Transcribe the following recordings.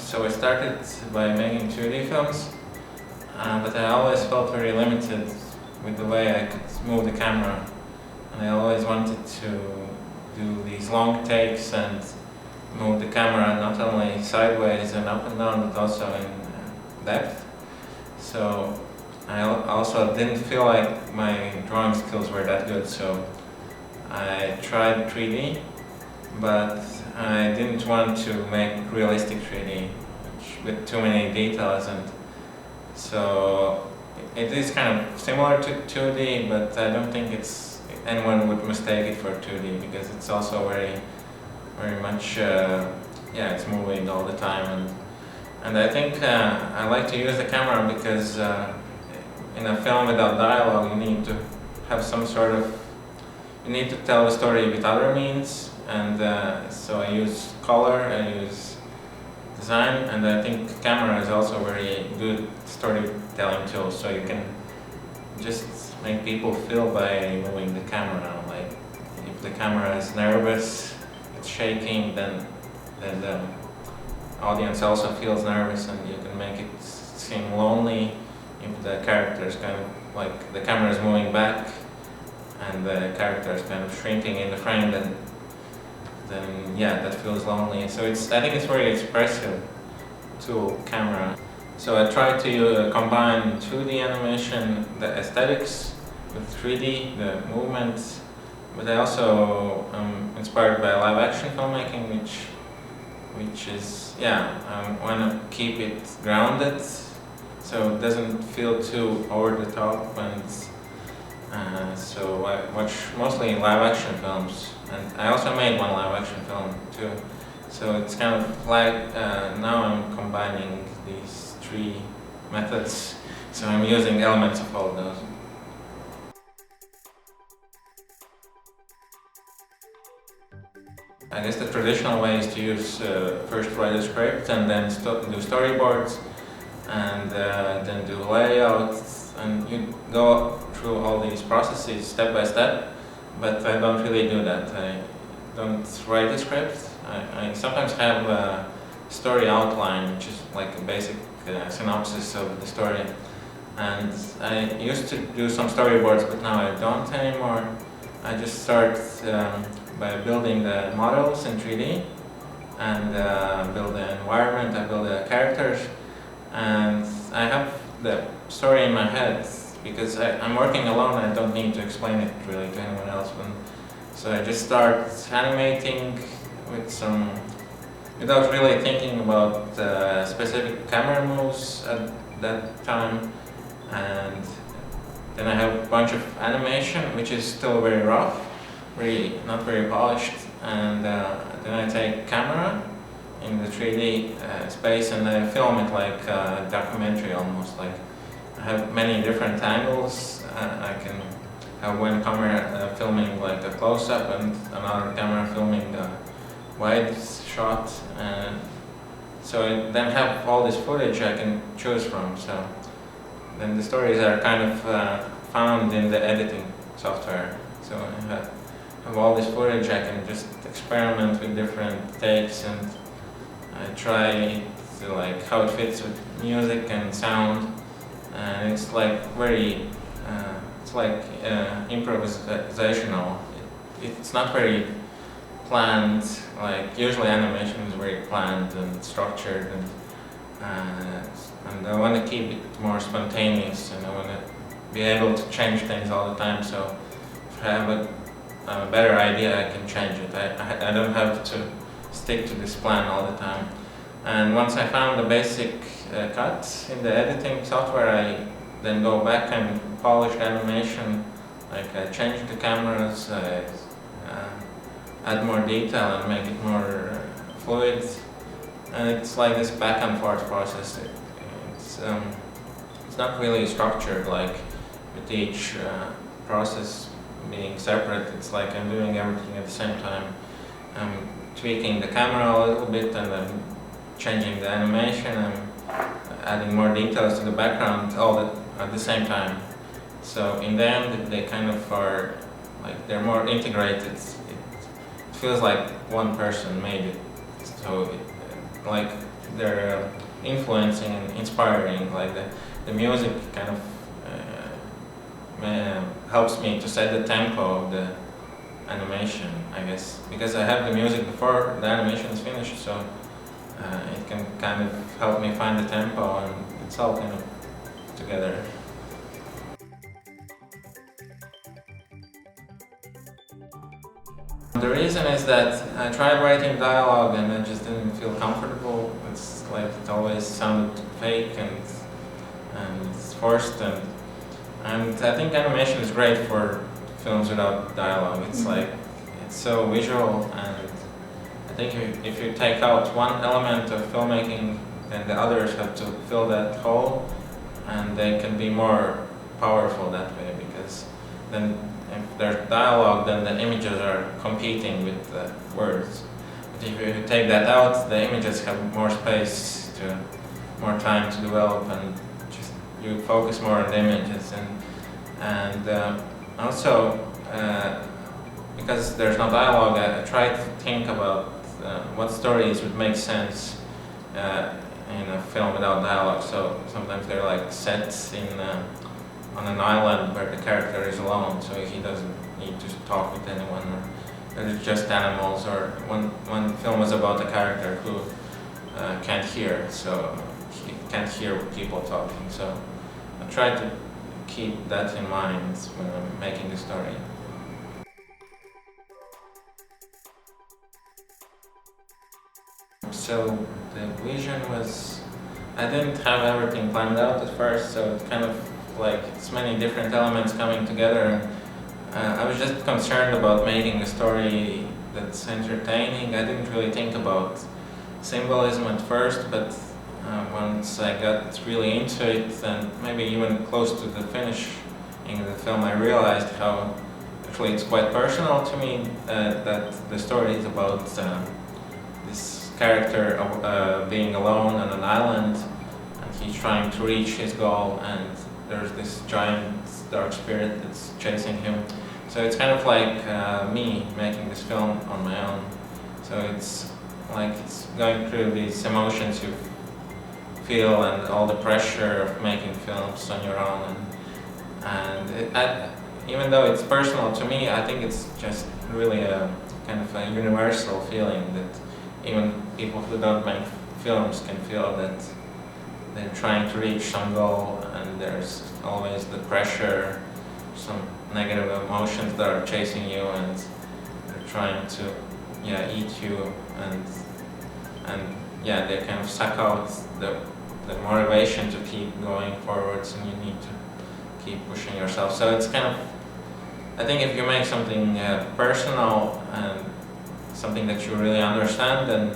So I started by making 2D films, but I always felt very limited with the way I could move the camera. And I always wanted to do these long takes and move the camera not only sideways and up and down, but also in depth. So I also didn't feel like my drawing skills were that good, so I tried 3D, but I didn't want to make realistic 3D with too many details, and so it is kind of similar to 2D, but I don't think anyone would mistake it for 2D, because it's also very much it's moving all the time, and I think I like to use the camera because in a film without dialogue you need to have you need to tell the story with other means, and so I use color, I use design, and I think camera is also very good storytelling tool, so you can just make people feel by moving the camera. Like if the camera is nervous, it's shaking, then the audience also feels nervous, and you can make it seem lonely if the character is kind of like the camera is moving back and the character is kind of shrinking in the frame, then yeah, that feels lonely. So I think it's very expressive tool, camera. So I try to combine 2D animation, the aesthetics, with 3D, the movements, but I also am inspired by live action filmmaking, which is, I want to keep it grounded, so it doesn't feel too over the top, and so I watch mostly live action films, and I also made one live action film too. So it's kind of like now I'm combining these three methods, so I'm using elements of all those. I guess the traditional way is to use first write a script and then do storyboards, and then do layouts, and you go through all these processes step by step, but I don't really do that. I don't write a script. I sometimes have a story outline, which is like a basic synopsis of the story, and I used to do some storyboards, but now I don't anymore. I just start by building the models in 3D, and build the environment, I build the characters, and I have the story in my head, because I'm working alone, I don't need to explain it really to anyone else. So I just start animating without really thinking about specific camera moves at that time, and then I have a bunch of animation, which is still very rough, not very polished, and then I take camera in the 3D space and I film it like a documentary almost. Like I have many different angles. I can have one camera filming like a close-up and another camera filming a wide shot, and so I then have all this footage I can choose from. So then the stories are kind of found in the editing software. So I have all this footage, I can just experiment with different takes, and I try to like how it fits with music and sound, and it's like very improvisational. It's not very planned. Like usually animation is very planned and structured, and I want to keep it more spontaneous, and I want to be able to change things all the time. So if I have a better idea, I can change it. I don't have to stick to this plan all the time. And once I found the basic cut in the editing software, I then go back and polish animation. Like I change the cameras, I add more detail and make it more fluid. And it's like this back and forth process. It's not really structured, like with each process being separate. It's like I'm doing everything at the same time. I'm tweaking the camera a little bit, and I'm changing the animation, I'm adding more details to the background all at the same time. So in the end, they kind of are like they're more integrated. It feels like one person made it. So like they're influencing and inspiring. Like the music kind of helps me to set the tempo of the animation, I guess, because I have the music before the animation is finished, so it can kind of help me find the tempo, and it's all kind of together. The reason is that I tried writing dialogue and I just didn't feel comfortable. It's like it always sounded fake and it's forced, and I think animation is great for films without dialogue. It's like, it's so visual, and I think if you take out one element of filmmaking, then the others have to fill that hole, and they can be more powerful that way, because then if there's dialogue, then the images are competing with the words. But if you take that out, the images have more space, more time to develop, and just you focus more on the images. And also, because there's no dialogue, I try to think about what stories would make sense in a film without dialogue. So sometimes they're like set on an island where the character is alone, so he doesn't need to talk with anyone, or it's just animals. Or one film was about a character who can't hear, so he can't hear people talking. So I try to keep that in mind when I'm making the story. So the vision was, I didn't have everything planned out at first, so it kind of like it's many different elements coming together. I was just concerned about making a story that's entertaining. I didn't really think about symbolism at first, but once I got really into it, and maybe even close to the finishing of the film, I realized how actually it's quite personal to me, that the story is about this character being alone on an island, and he's trying to reach his goal, and there's this giant dark spirit that's chasing him. So it's kind of like me making this film on my own. So it's like it's going through these emotions you feel and all the pressure of making films on your own. And even though it's personal to me, I think it's just really a kind of a universal feeling that even people who don't make films can feel, that they're trying to reach some goal, and there's always the pressure, some negative emotions that are chasing you, and they're trying to eat you, and they kind of suck out the motivation to keep going forwards, and you need to keep pushing yourself. So it's kind of, I think if you make something personal and something that you really understand, then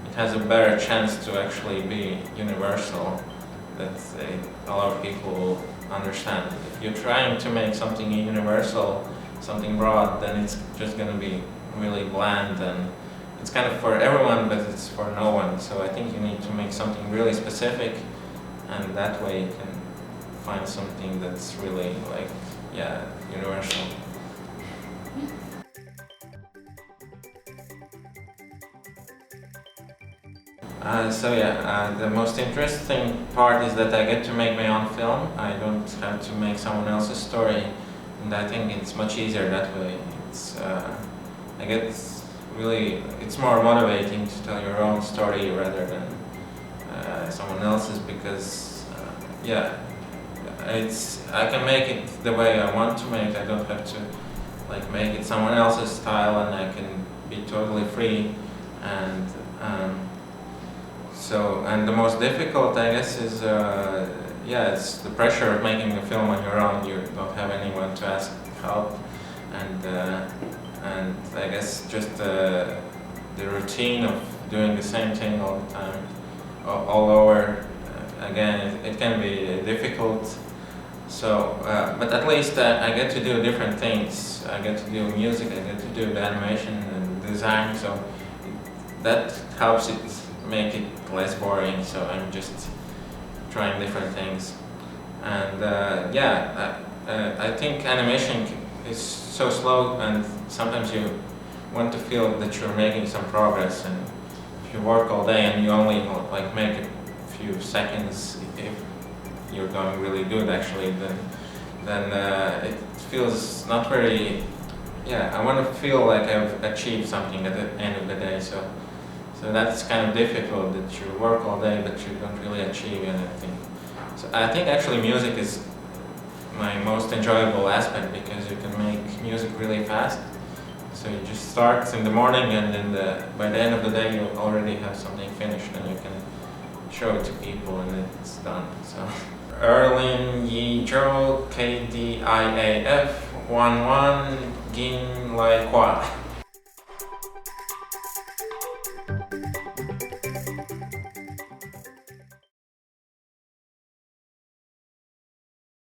it has a better chance to actually be universal, that a lot of people will understand. If you're trying to make something universal, something broad, then it's just going to be really bland, and it's kind of for everyone, but it's for no one. So I think you need to make something really specific, and that way you can find something that's really like, universal. The most interesting part is that I get to make my own film. I don't have to make someone else's story, and I think it's much easier that way. It's more motivating to tell your own story rather than someone else's, because I can make it the way I want to make it. I don't have to make it someone else's style, and I can be totally free. And the most difficult, I guess, is it's the pressure of making a film on your own. You don't have anyone to ask help, and I guess just the routine of doing the same thing all the time, all over again, it can be difficult. So, but at least I get to do different things. I get to do music, I get to do the animation and design, so that helps it make it less boring. So I'm just trying different things. And I think animation is so slow, and sometimes you want to feel that you're making some progress, and you work all day and you only like make a few seconds, if you're going really good actually, then it feels not very. Yeah, I want to feel like I've achieved something at the end of the day. So that's kind of difficult, that you work all day but you don't really achieve anything. So I think actually music is my most enjoyable aspect, because you can make music really fast. So you just start in the morning, and then by the end of the day you already have something finished and you can show it to people and it's done. So Erlin Yizhou, KDIAF 11 Gin Lai Kwa.